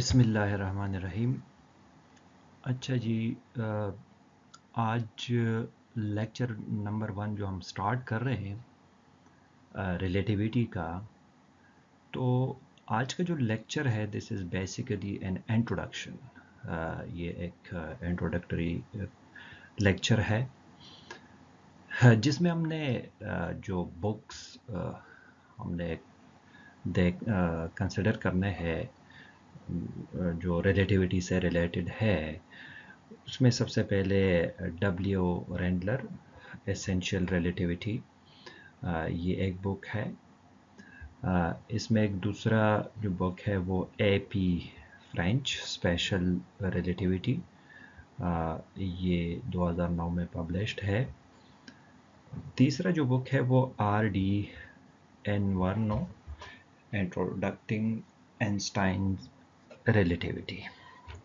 बिस्मिल्लाहिर्रहमानिर्रहीम। अच्छा जी, आज लेक्चर नंबर 1 जो हम स्टार्ट कर रहे हैं रिलेटिविटी का। तो आज का जो लेक्चर है this is basically an introduction. ये एक इंट्रोडक्टरी लेक्चर है जिसमें हमने जो बुक्स हमने कंसिडर करने हैं जो रिलेटिविटी से रिलेटेड है। उसमें सबसे पहले डब्ल्यू रेंडलर एसेंशियल रिलेटिविटी, ये एक बुक है। इसमें एक दूसरा जो बुक है वो AP फ्रेंच स्पेशल रिलेटिविटी, ये 2009 में पब्लिश्ड है। तीसरा जो बुक है वो RD एनवर्नो इंट्रोडक्टिंग आइंस्टाइन रिलेटिविटी।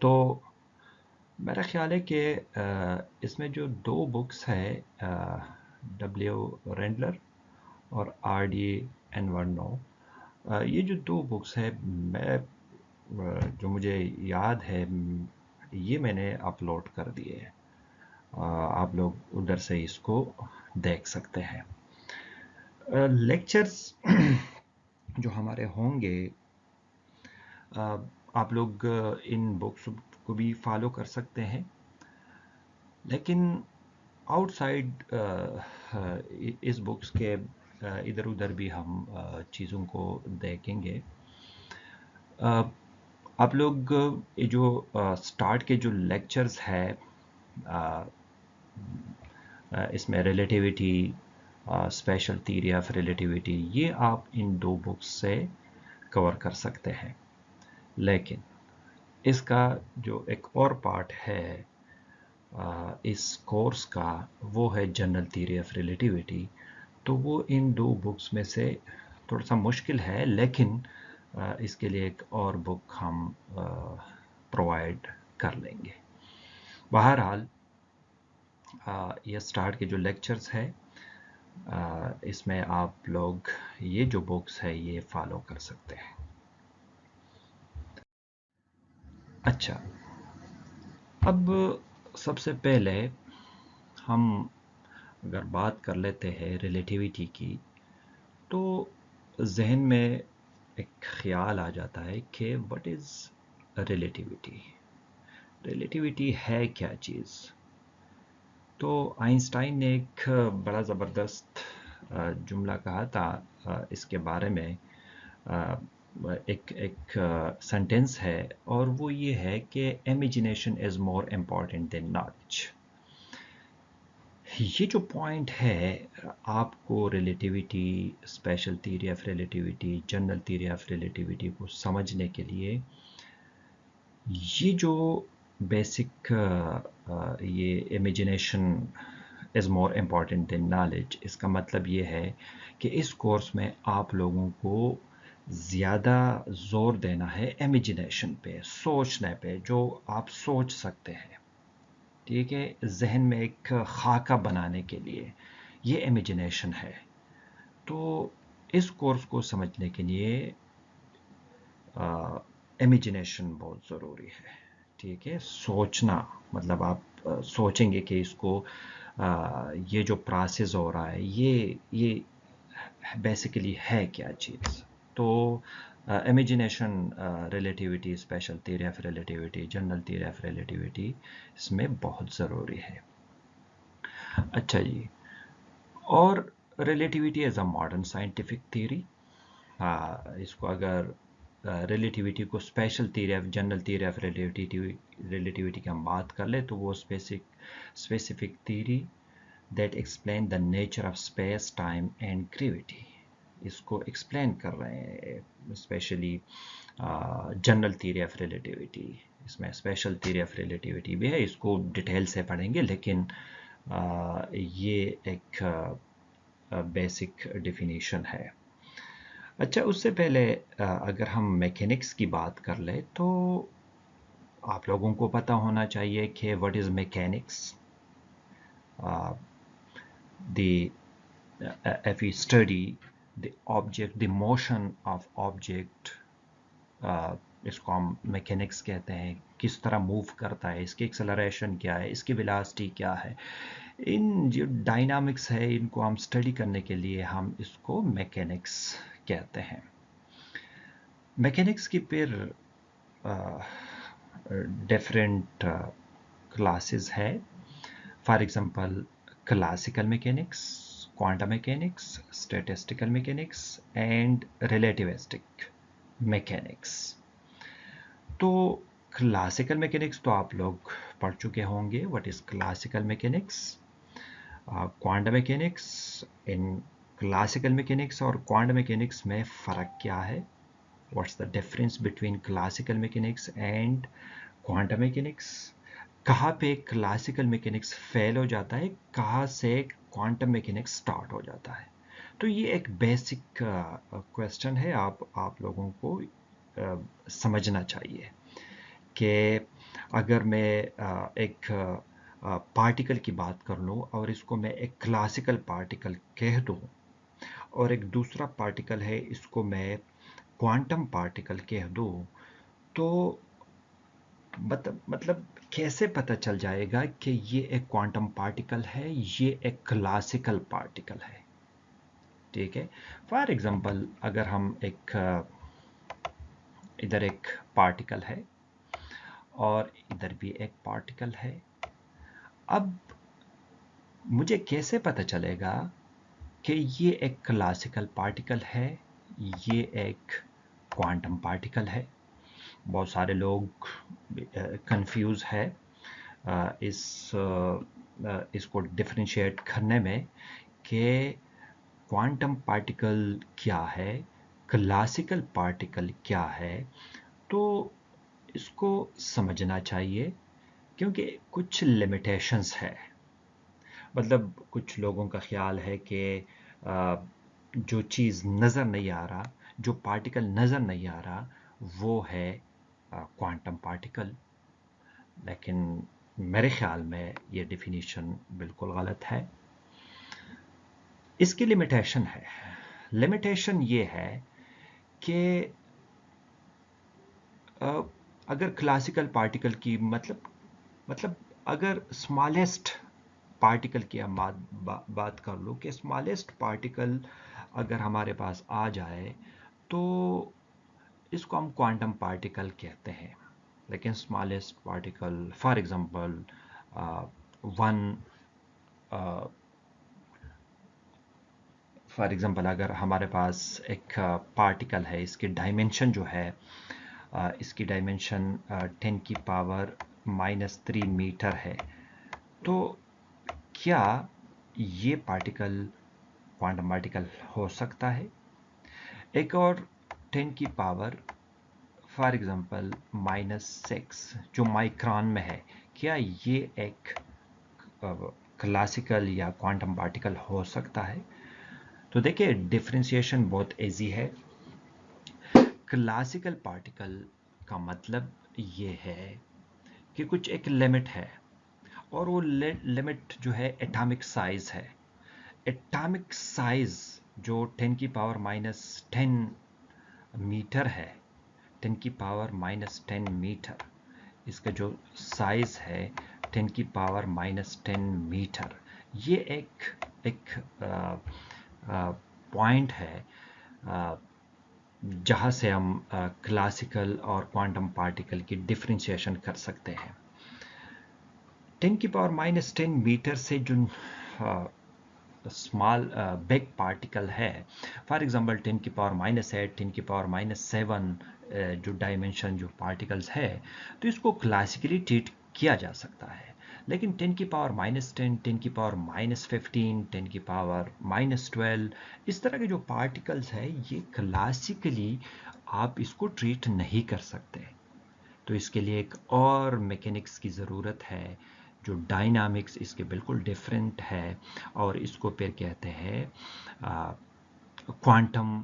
तो मेरा ख्याल है कि इसमें जो दो बुक्स है डब्ल्यू रेंडलर और RD एनवर्नो, ये जो दो बुक्स है मैं जो मुझे याद है ये मैंने अपलोड कर दिए हैं। आप लोग उधर से इसको देख सकते हैं। लेक्चर्स जो हमारे होंगे आप लोग इन बुक्स को भी फॉलो कर सकते हैं, लेकिन आउटसाइड इस बुक्स के इधर उधर भी हम चीज़ों को देखेंगे। आप लोग ये जो स्टार्ट के जो लेक्चर्स है इसमें relativity, special theory of relativity, ये आप इन दो बुक्स से कवर कर सकते हैं। लेकिन इसका जो एक और पार्ट है इस कोर्स का वो है जनरल थ्योरी ऑफ रिलेटिविटी। तो वो इन दो बुक्स में से थोड़ा सा मुश्किल है, लेकिन इसके लिए एक और बुक हम प्रोवाइड कर लेंगे। बहरहाल ये स्टार्ट के जो लेक्चर्स है इसमें आप लोग ये जो बुक्स है ये फॉलो कर सकते हैं। अच्छा, अब सबसे पहले हम अगर बात कर लेते हैं रिलेटिविटी की, तो जहन में एक ख्याल आ जाता है कि व्हाट इज़ रिलेटिविटी। रिलेटिविटी है क्या चीज़? तो आइंस्टाइन ने एक बड़ा ज़बरदस्त जुमला कहा था इसके बारे में। एक सेंटेंस है और वो ये है कि imagination is more important than knowledge. ये जो पॉइंट है आपको relativity, special theory of relativity, general theory of relativity को समझने के लिए ये जो बेसिक ये imagination is more important than knowledge, इसका मतलब ये है कि इस कोर्स में आप लोगों को ज़्यादा ज़ोर देना है इमेजिनेशन पे, सोचने पे, जो आप सोच सकते हैं। ठीक है, जहन में एक खाका बनाने के लिए ये इमेजिनेशन है। तो इस कोर्स को समझने के लिए इमेजिनेशन बहुत ज़रूरी है। ठीक है, सोचना मतलब आप सोचेंगे कि इसको ये जो प्रोसेस हो रहा है ये बेसिकली है क्या चीज़। तो imagination, relativity, special theory of relativity, general theory of relativity इसमें बहुत ज़रूरी है। अच्छा जी, और relativity as a modern scientific theory, इसको अगर रिलेटिविटी को special theory of, general theory of relativity की हम बात कर ले तो वो specific theory that explain the nature of space, time and gravity, इसको एक्सप्लेन कर रहे हैं। Specially general theory of relativity, इसमें स्पेशल थ्योरी ऑफ रिलेटिविटी भी है, इसको डिटेल से पढ़ेंगे, लेकिन ये एक बेसिक डेफिनेशन है। अच्छा, उससे पहले अगर हम मैकेनिक्स की बात कर ले तो आप लोगों को पता होना चाहिए कि what is mechanics. the if we study the object, the motion of object इसको हम मैकेनिक्स कहते हैं, किस तरह मूव करता है, इसकी एक्सेलरेशन क्या है, इसकी वेलोसिटी क्या है, इन जो डायनामिक्स है इनको हम स्टडी करने के लिए हम इसको मैकेनिक्स कहते हैं। मैकेनिक्स की फिर डिफरेंट क्लासेस है। For example classical mechanics, quantum mechanics, statistical mechanics and relativistic mechanics. तो क्लासिकल मैकेनिक्स तो आप लोग पढ़ चुके होंगे, what is classical mechanics. Quantum mechanics, in classical mechanics और क्वांटम मैकेनिक्स में फ़र्क क्या है, what's the difference between classical mechanics and quantum mechanics, कहाँ पे क्लासिकल मैकेनिक्स फेल हो जाता है, कहाँ से क्वांटम मैकेनिक्स स्टार्ट हो जाता है। तो ये एक बेसिक क्वेश्चन है, आप लोगों को समझना चाहिए कि अगर मैं एक पार्टिकल की बात कर लूँ और इसको मैं एक क्लासिकल पार्टिकल कह दूँ, और एक दूसरा पार्टिकल है इसको मैं क्वांटम पार्टिकल कह दूँ, तो मतलब कैसे पता चल जाएगा कि ये एक क्वांटम पार्टिकल है, ये एक क्लासिकल पार्टिकल है। ठीक है, फॉर एग्जांपल अगर हम इधर एक पार्टिकल है और इधर भी एक पार्टिकल है, अब मुझे कैसे पता चलेगा कि ये एक क्लासिकल पार्टिकल है, ये एक क्वांटम पार्टिकल है। बहुत सारे लोग कंफ्यूज है इसको डिफरेंशिएट करने में कि क्वांटम पार्टिकल क्या है, क्लासिकल पार्टिकल क्या है। तो इसको समझना चाहिए क्योंकि कुछ लिमिटेशंस है। मतलब कुछ लोगों का ख्याल है कि जो चीज़ नज़र नहीं आ रहा, जो पार्टिकल नज़र नहीं आ रहा, वो है क्वांटम पार्टिकल। लेकिन मेरे ख्याल में ये डिफिनीशन बिल्कुल गलत है। इसकी लिमिटेशन है। लिमिटेशन ये है कि अगर क्लासिकल पार्टिकल की मतलब अगर स्मॉलेस्ट पार्टिकल की हम बात कर लो कि स्मॉलेस्ट पार्टिकल अगर हमारे पास आ जाए तो इसको हम क्वांटम पार्टिकल कहते हैं। लेकिन smallest particle for example one for example अगर हमारे पास एक पार्टिकल है, इसकी डायमेंशन जो है इसकी डायमेंशन 10 की पावर -3 मीटर है, तो क्या ये पार्टिकल क्वांटम पार्टिकल हो सकता है? एक और 10 की पावर फॉर एग्जांपल -6 जो माइक्रोन में है, क्या ये एक क्लासिकल या क्वांटम पार्टिकल हो सकता है? तो देखिए डिफरेंशिएशन बहुत इजी है। क्लासिकल पार्टिकल का मतलब ये है कि कुछ एक लिमिट है, और वो लिमिट जो है एटॉमिक साइज है। एटॉमिक साइज जो 10 की पावर -10 मीटर है, 10 की पावर -10 मीटर, इसका जो साइज है 10 की पावर -10 मीटर, ये एक पॉइंट है जहाँ से हम क्लासिकल और क्वांटम पार्टिकल की डिफरेंशिएशन कर सकते हैं। 10 की पावर -10 मीटर से जो स्मॉल बिग पार्टिकल है, फॉर एग्जांपल 10 की पावर -8, 10 की पावर -7 जो डायमेंशन जो पार्टिकल्स है, तो इसको क्लासिकली ट्रीट किया जा सकता है। लेकिन 10 की पावर -10, 10 की पावर -15, 10 की पावर -12, इस तरह के जो पार्टिकल्स है, ये क्लासिकली आप इसको ट्रीट नहीं कर सकते। तो इसके लिए एक और मैकेनिक्स की ज़रूरत है, जो डायनामिक्स इसके बिल्कुल डिफरेंट है, और इसको फिर कहते हैं क्वांटम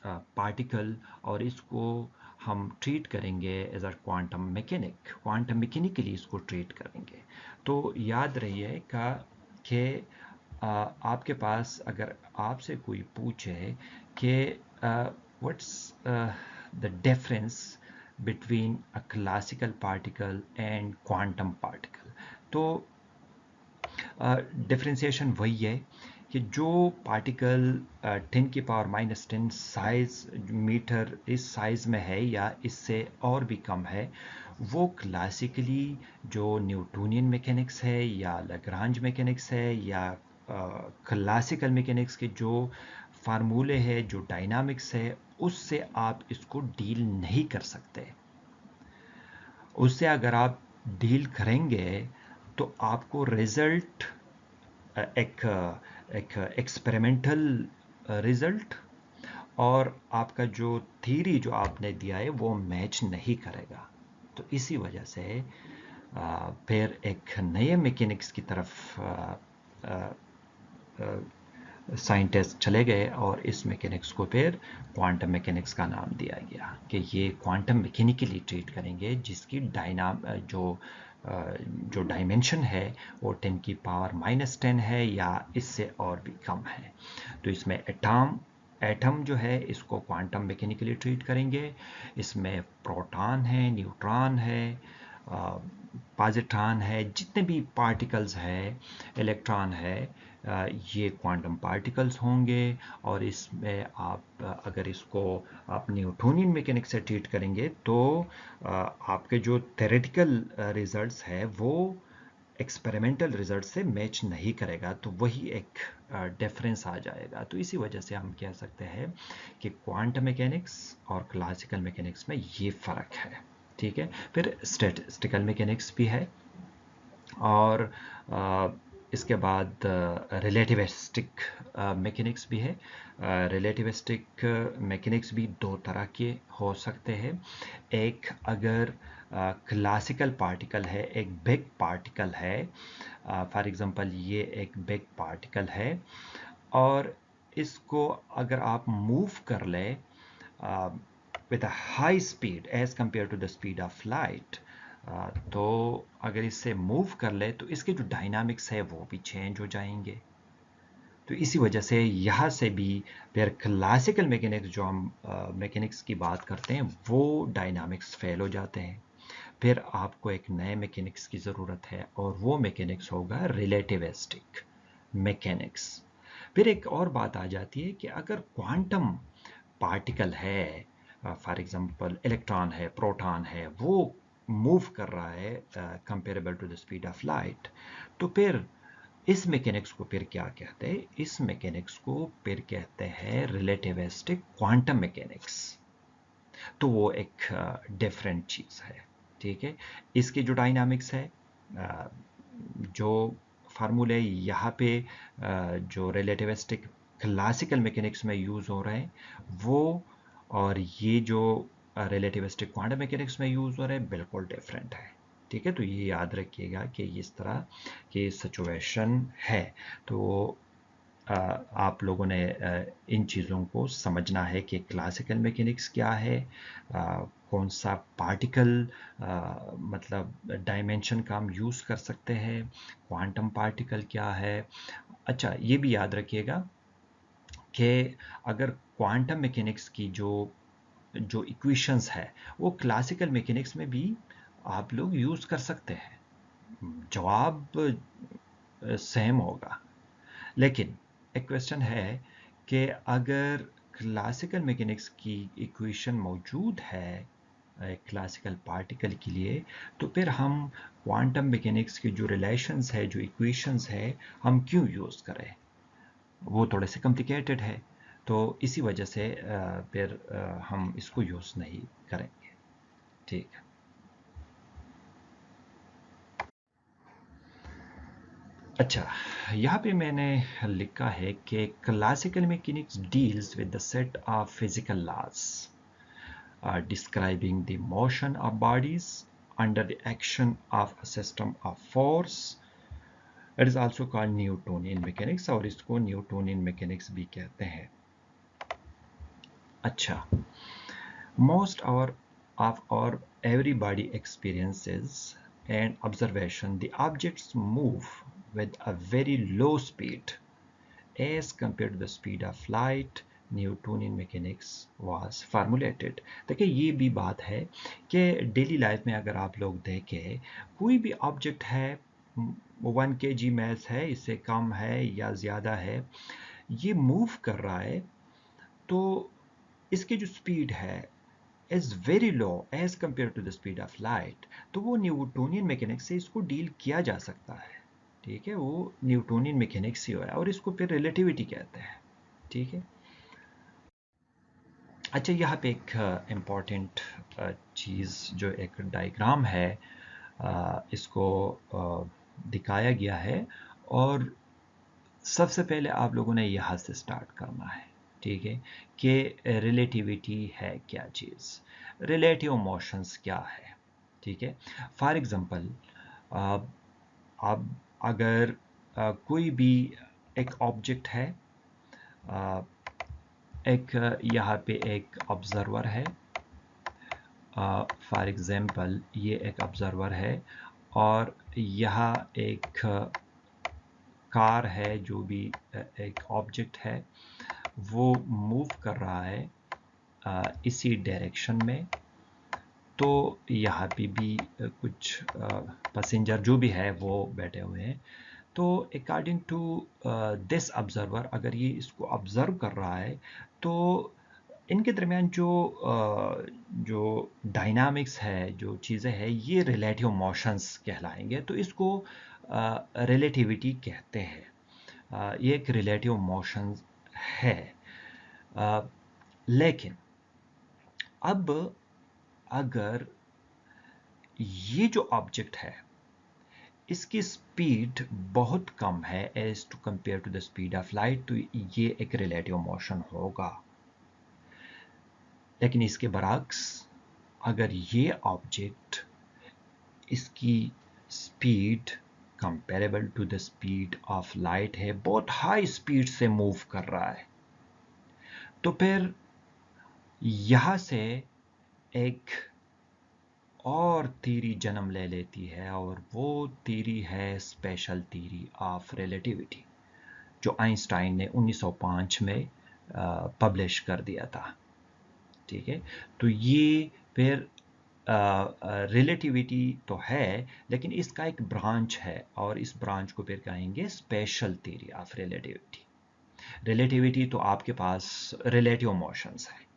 पार्टिकल, और इसको हम ट्रीट करेंगे एज अ क्वांटम मैकेनिकली इसको ट्रीट करेंगे। तो याद रहिए कि आपके पास अगर आपसे कोई पूछे कि what's the difference between a classical particle and quantum particle. तो डिफ्रेंसिएशन वही है कि जो पार्टिकल 10⁻⁻10 साइज मीटर इस साइज में है या इससे और भी कम है, वो क्लासिकली जो न्यूटोनियन मैकेनिक्स है या लैग्रांज मैकेनिक्स है या क्लासिकल मैकेनिक्स के जो फार्मूले हैं, जो डायनामिक्स है, उससे आप इसको डील नहीं कर सकते। उससे अगर आप डील करेंगे तो आपको रिजल्ट एक एक एक्सपेरिमेंटल रिजल्ट और आपका जो थ्योरी जो आपने दिया है वो मैच नहीं करेगा। तो इसी वजह से फिर एक नए मैकेनिक्स की तरफ साइंटिस्ट चले गए और इस मैकेनिक्स को फिर क्वांटम मैकेनिक्स का नाम दिया गया कि ये क्वांटम मैकेनिकली ट्रीट करेंगे, जिसकी जो डायमेंशन है वो 10⁻⁻10 है या इससे और भी कम है। तो इसमें एटम जो है इसको क्वांटम मैकेनिकली ट्रीट करेंगे। इसमें प्रोटॉन है, न्यूट्रॉन है, पॉजिट्रॉन है, जितने भी पार्टिकल्स है, इलेक्ट्रॉन है, ये क्वांटम पार्टिकल्स होंगे। और इसमें आप अगर इसको आप न्यूटोनियन मैकेनिक्स से ट्रीट करेंगे तो आपके जो थ्योरेटिकल रिजल्ट्स है वो एक्सपेरिमेंटल रिजल्ट से मैच नहीं करेगा, तो वही एक डिफरेंस आ जाएगा। तो इसी वजह से हम कह सकते हैं कि क्वांटम मैकेनिक्स और क्लासिकल मैकेनिक्स में ये फ़र्क है। ठीक है, फिर स्टैटिस्टिकल मैकेनिक्स भी है और इसके बाद रिलेटिविस्टिक मैकेनिक्स भी है। रिलेटिविस्टिक मैकेनिक्स भी दो तरह के हो सकते हैं। एक अगर क्लासिकल पार्टिकल है, एक बिग पार्टिकल है, फॉर एग्जांपल ये एक बिग पार्टिकल है और इसको अगर आप मूव कर ले with a high speed as compare to the speed of light, तो अगर इससे मूव कर ले तो इसके जो डायनामिक्स है वो भी चेंज हो जाएंगे। तो इसी वजह से यहाँ से भी फिर क्लासिकल मैकेनिक्स जो हम मैकेनिक्स की बात करते हैं वो डायनामिक्स फेल हो जाते हैं। फिर आपको एक नए मैकेनिक्स की ज़रूरत है और वो मैकेनिक्स होगा रिलेटिविस्टिक मैकेनिक्स। फिर एक और बात आ जाती है कि अगर क्वांटम पार्टिकल है, फॉर एग्जांपल इलेक्ट्रॉन है, प्रोटॉन है, वो मूव कर रहा है comparable to the speed of light, तो फिर इस मैकेनिक्स को फिर क्या कहते हैं? इस मैकेनिक्स को फिर कहते हैं रिलेटिविस्टिक क्वांटम मैकेनिक्स। तो वो एक डिफरेंट चीज़ है। ठीक है, इसके जो डायनामिक्स है, जो फार्मूले यहाँ पे जो रिलेटिविस्टिक क्लासिकल मैकेनिक्स में यूज़ हो रहे हैं वो और ये जो रिलेटिविस्टिक क्वांटम मैकेनिक्स में यूज़ हो रहे हैं बिल्कुल डिफरेंट है। ठीक है, तो ये याद रखिएगा कि इस तरह की सिचुएशन है। तो आप लोगों ने इन चीज़ों को समझना है कि क्लासिकल मैकेनिक्स क्या है, कौन सा पार्टिकल मतलब डायमेंशन का हम यूज़ कर सकते हैं, क्वांटम पार्टिकल क्या है। अच्छा, ये भी याद रखिएगा कि अगर क्वांटम मैकेनिक्स की जो जो इक्वेशंस है वो क्लासिकल मैकेनिक्स में भी आप लोग यूज़ कर सकते हैं, जवाब सेम होगा। लेकिन एक क्वेश्चन है कि अगर क्लासिकल मैकेनिक्स की इक्वेशन मौजूद है एक क्लासिकल पार्टिकल के लिए, तो फिर हम क्वांटम मैकेनिक्स की जो रिलेशंस है, जो इक्वेशंस है, हम क्यों यूज़ करें? वो थोड़े से कॉम्प्लिकेटेड है। तो इसी वजह से फिर हम इसको यूज़ नहीं करेंगे। ठीक है। अच्छा, यहाँ पे मैंने लिखा है कि classical mechanics deals with the set of physical laws describing the motion of bodies under the action of a system of force. It is also called Newtonian mechanics और इसको न्यूटोनियन मैकेनिक्स भी कहते हैं। अच्छा, most of our everybody experiences and observation, the objects move with a very low speed as compared to the speed of light Newtonian mechanics was formulated. देखिए ये भी बात है कि डेली लाइफ में अगर आप लोग देखें, कोई भी ऑब्जेक्ट है, 1 kg मैस है, इससे कम है या ज़्यादा है, ये मूव कर रहा है, तो इसकी जो स्पीड है is very low as compare to the speed of light. तो वो न्यूटोनियन मैकेनिक्स से इसको डील किया जा सकता है। ठीक है, वो न्यूटोनियन मैकेनिक्स ही है और इसको फिर रिलेटिविटी कहते हैं। ठीक है। अच्छा, यहाँ पे एक इम्पॉर्टेंट चीज़, जो एक डायग्राम है, इसको दिखाया गया है, और सबसे पहले आप लोगों ने यहाँ से स्टार्ट करना है। ठीक है, कि रिलेटिविटी है क्या चीज़, रिलेटिव मोशंस क्या है। ठीक है, फॉर एग्जांपल, अब अगर कोई भी एक ऑब्जेक्ट है, अ, एक यहाँ पे एक ऑब्जर्वर है, फॉर एग्जांपल ये एक ऑब्जर्वर है, और यहाँ एक कार है, जो भी एक ऑब्जेक्ट है, वो मूव कर रहा है इसी डायरेक्शन में। तो यहाँ पे भी कुछ पैसेंजर जो भी है वो बैठे हुए हैं। तो अकॉर्डिंग टू दिस ऑब्जर्वर, अगर ये इसको ऑब्जर्व कर रहा है, तो इनके दरमियान जो डायनामिक्स है, जो चीज़ें हैं, ये रिलेटिव मोशंस कहलाएंगे। तो इसको रिलेटिविटी कहते हैं। ये एक रिलेटिव मोशन है। अ, लेकिन अब अगर ये जो ऑब्जेक्ट है, इसकी स्पीड बहुत कम है as to compare to the speed of light, तो ये एक रिलेटिव मोशन होगा। लेकिन इसके बरक्स, अगर ये ऑब्जेक्ट, इसकी speed comparable to the speed of light है, बहुत हाई स्पीड से मूव कर रहा है, तो फिर यहां से एक और थीरी जन्म ले लेती है, और वो थीरी है स्पेशल थीरी ऑफ रिलेटिविटी, जो आइंस्टाइन ने 1905 में पब्लिश कर दिया था। ठीक है, तो ये फिर रिलेटिविटी तो है, लेकिन इसका एक ब्रांच है, और इस ब्रांच को फिर कहेंगे special theory of relativity. Relativity तो आपके पास रिलेटिव मोशंस है।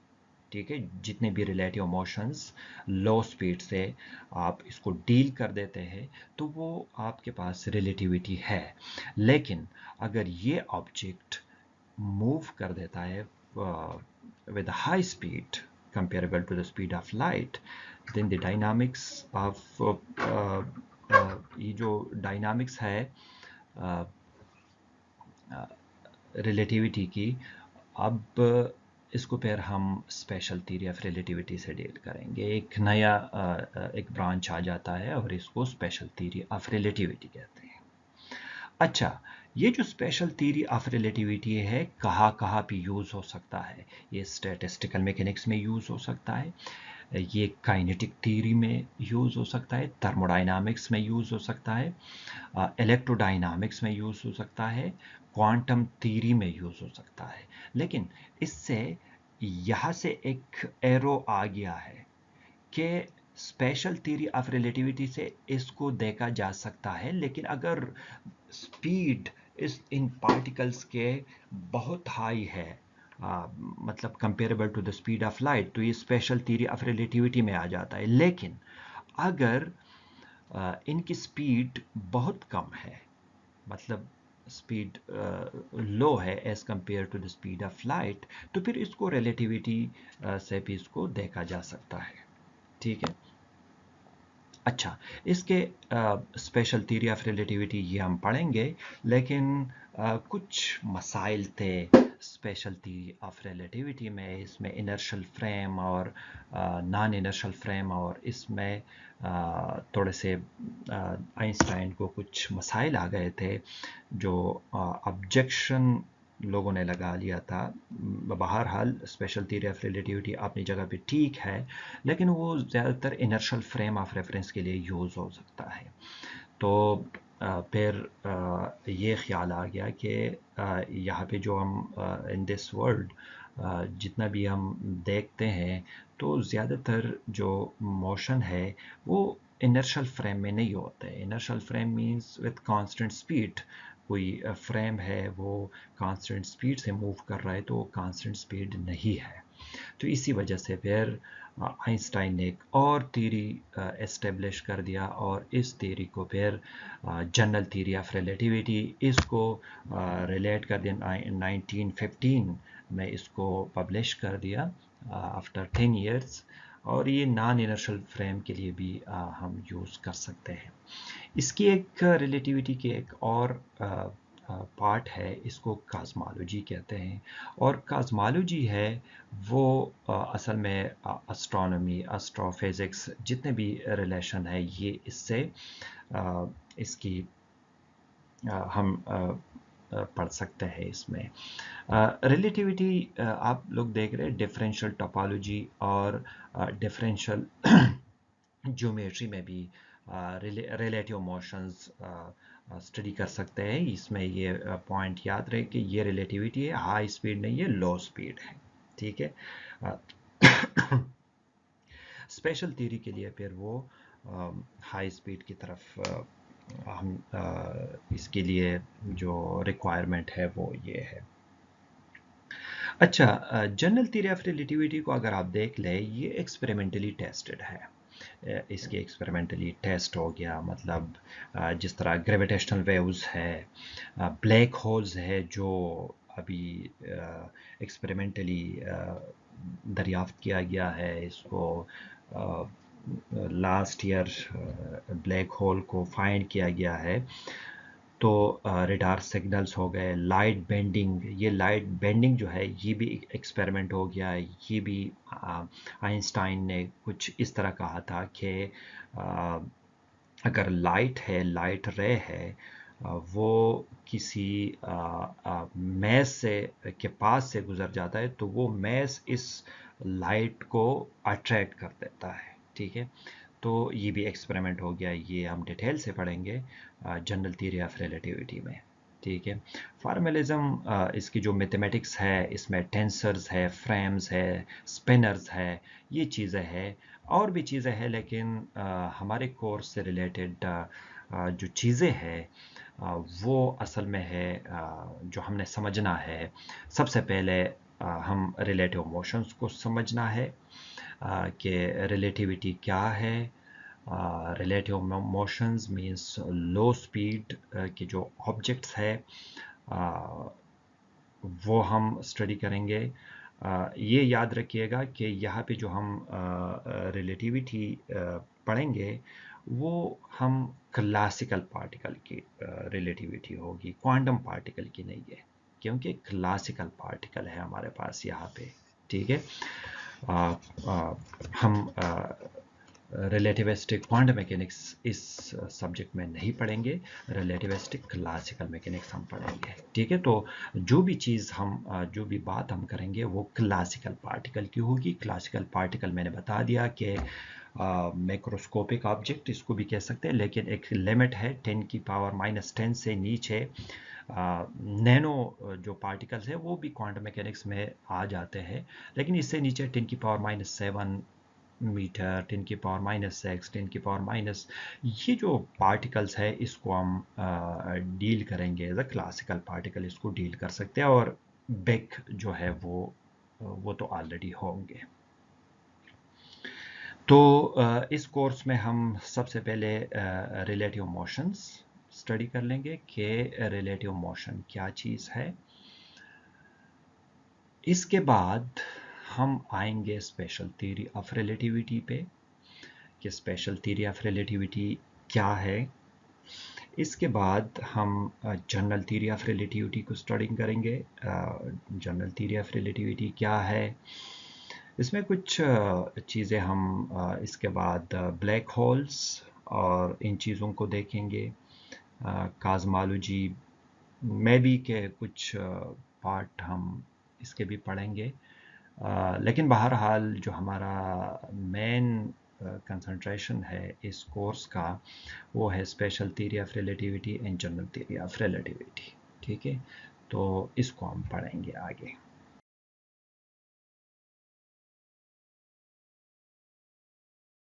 ठीक है, जितने भी रिलेटिव मोशंस लो स्पीड से आप इसको डील कर देते हैं, तो वो आपके पास रिलेटिविटी है। लेकिन अगर ये ऑब्जेक्ट मूव कर देता है with a high speed comparable to the speed of light, then the dynamics of ये जो डायनामिक्स है रिलेटिविटी की, अब इसको फिर हम स्पेशल थ्योरी ऑफ रिलेटिविटी से डील करेंगे। एक नया एक ब्रांच आ जाता है, और इसको स्पेशल थ्योरी ऑफ रिलेटिविटी कहते हैं। अच्छा, ये जो स्पेशल थ्योरी ऑफ रिलेटिविटी है, कहाँ कहाँ पे यूज़ हो सकता है? ये स्टैटिस्टिकल मैकेनिक्स में यूज़ हो सकता है, ये काइनेटिक थ्योरी में यूज़ हो सकता है, थर्मोडायनामिक्स में यूज़ हो सकता है, इलेक्ट्रोडायनामिक्स में यूज़ हो सकता है, क्वांटम थ्योरी में यूज़ हो सकता है। लेकिन इससे यहाँ से एक एरो आ गया है कि स्पेशल थ्योरी ऑफ रिलेटिविटी से इसको देखा जा सकता है, लेकिन अगर स्पीड इस इन पार्टिकल्स के बहुत हाई है, मतलब comparable to the speed of light, तो ये स्पेशल थ्योरी ऑफ रिलेटिविटी में आ जाता है। लेकिन अगर इनकी स्पीड बहुत कम है, मतलब स्पीड लो है as compare to the speed of light, तो फिर इसको रिलेटिविटी से भी इसको देखा जा सकता है। ठीक है। अच्छा, इसके स्पेशल थ्योरी ऑफ रिलेटिविटी ये हम पढ़ेंगे, लेकिन कुछ मसाइल थे स्पेशल थ्योरी ऑफ रिलेटिविटी में। इसमें इनर्शियल फ्रेम और नॉन इनर्शियल फ्रेम, और इसमें थोड़े से आइंस्टाइन को कुछ मसाइल आ गए थे, जो ऑब्जेक्शन लोगों ने लगा लिया था। बहरहाल स्पेशल थ्योरी ऑफ रिलेटिविटी अपनी जगह पे ठीक है, लेकिन वो ज़्यादातर इनर्शियल फ्रेम ऑफ रेफरेंस के लिए यूज़ हो सकता है। तो फिर ये ख्याल आ गया कि यहाँ पे जो हम इन दिस वर्ल्ड जितना भी हम देखते हैं तो ज़्यादातर जो मोशन है वो इनर्शियल फ्रेम में नहीं होता है। Inertial frame means with constant speed. कोई फ्रेम है वो कांस्टेंट स्पीड से मूव कर रहा है तो वो कांस्टेंट स्पीड नहीं है। तो इसी वजह से फिर आइंस्टाइन ने एक और थ्योरी एस्टेब्लिश कर दिया और इस थ्योरी को फिर जनरल थ्योरी ऑफ रिलेटिविटी इसको रिलेट कर दिया 1915 में इसको पब्लिश कर दिया आफ्टर 10 इयर्स। और ये नॉन इनर्शियल फ्रेम के लिए भी हम यूज़ कर सकते हैं। इसकी एक रिलेटिविटी की एक और पार्ट है, इसको कॉस्मोलॉजी कहते हैं। और कॉस्मोलॉजी है वो असल में एस्ट्रोनॉमी, एस्ट्रोफिज़िक्स जितने भी रिलेशन है ये इससे इसकी हम पढ़ सकते हैं इसमें। रिलेटिविटी आप लोग देख रहे हैं डिफरेंशियल टोपोलॉजी और डिफरेंशियल ज्योमेट्री में भी रिलेटिव मोशंस स्टडी कर सकते हैं। इसमें ये पॉइंट याद रहे कि ये रिलेटिविटी है, हाई स्पीड नहीं है, लो स्पीड है। ठीक है। स्पेशल थ्योरी के लिए फिर वो हाई स्पीड की तरफ हम इसके लिए जो रिक्वायरमेंट है वो ये है। अच्छा, जनरल थ्योरी ऑफ रिलेटिविटी को अगर आप देख लें ये एक्सपेरिमेंटली टेस्टेड है। इसके एक्सपेरिमेंटली टेस्ट हो गया, मतलब जिस तरह ग्रेविटेशनल वेव्स है, ब्लैक होल्स है जो अभी एक्सपेरिमेंटली दरियाफ्त किया गया है। इसको लास्ट ईयर ब्लैक होल को फाइंड किया गया है। तो रेडार सिग्नल्स हो गए, लाइट बेंडिंग, ये लाइट बेंडिंग जो है ये भी एक एक्सपेरिमेंट हो गया है। ये भी आइंस्टाइन ने कुछ इस तरह कहा था कि अगर लाइट है, लाइट रे है, वो किसी मैस से के पास से गुजर जाता है तो वो मैस इस लाइट को अट्रैक्ट कर देता है। ठीक है। तो ये भी एक्सपेरिमेंट हो गया, ये हम डिटेल से पढ़ेंगे जनरल थ्योरी ऑफ रिलेटिविटी में। ठीक है। फॉर्मलिज्म इसकी जो मैथमेटिक्स है इसमें टेंसर्स है, फ्रेम्स है, स्पिनर्स है, ये चीज़ें हैं। और भी चीज़ें हैं लेकिन हमारे कोर्स से रिलेटेड जो चीज़ें हैं वो असल में है जो हमने समझना है। सबसे पहले हम रिलेटिव मोशंस को समझना है कि रिलेटिविटी क्या है। रिलेटिव मोशंस मींस लो स्पीड के जो ऑब्जेक्ट्स है वो हम स्टडी करेंगे। ये याद रखिएगा कि यहाँ पे जो हम रिलेटिविटी पढ़ेंगे वो हम क्लासिकल पार्टिकल की रिलेटिविटी होगी, क्वांटम पार्टिकल की नहीं है, क्योंकि क्लासिकल पार्टिकल है हमारे पास यहाँ पे। ठीक है। हम रिलेटिविस्टिक क्वांटम मैकेनिक्स इस सब्जेक्ट में नहीं पढ़ेंगे, रिलेटिविस्टिक क्लासिकल मैकेनिक्स हम पढ़ेंगे। ठीक है। तो जो भी चीज़ हम जो भी बात हम करेंगे वो क्लासिकल पार्टिकल की होगी। क्लासिकल पार्टिकल मैंने बता दिया कि मैक्रोस्कोपिक ऑब्जेक्ट इसको भी कह सकते हैं, लेकिन एक लिमिट है 10⁻⁻10 से नीचे नैनो जो पार्टिकल्स है वो भी क्वांटम मैकेनिक्स में आ जाते हैं। लेकिन इससे नीचे 10⁻⁻7 मीटर, 10⁻⁻6, 10⁻⁻, ये जो पार्टिकल्स है इसको हम डील करेंगे एज अ क्लासिकल पार्टिकल, इसको डील कर सकते हैं। और बेक जो है वो तो ऑलरेडी होंगे। तो इस कोर्स में हम सबसे पहले रिलेटिव मोशंस स्टडी कर लेंगे कि रिलेटिव मोशन क्या चीज़ है। इसके बाद हम आएंगे स्पेशल थ्योरी ऑफ रिलेटिविटी पे कि स्पेशल थ्योरी ऑफ रिलेटिविटी क्या है। इसके बाद हम जनरल थ्योरी ऑफ रिलेटिविटी को स्टडी करेंगे। जनरल थ्योरी ऑफ रिलेटिविटी क्या है, इसमें कुछ चीज़ें हम इसके बाद ब्लैक होल्स और इन चीज़ों को देखेंगे। कॉस्मोलॉजी में भी के कुछ पार्ट हम इसके भी पढ़ेंगे। लेकिन बहरहाल जो हमारा मेन कंसंट्रेशन है इस कोर्स का वो है special theory of relativity and general theory of relativity. ठीक है। तो इसको हम पढ़ेंगे आगे।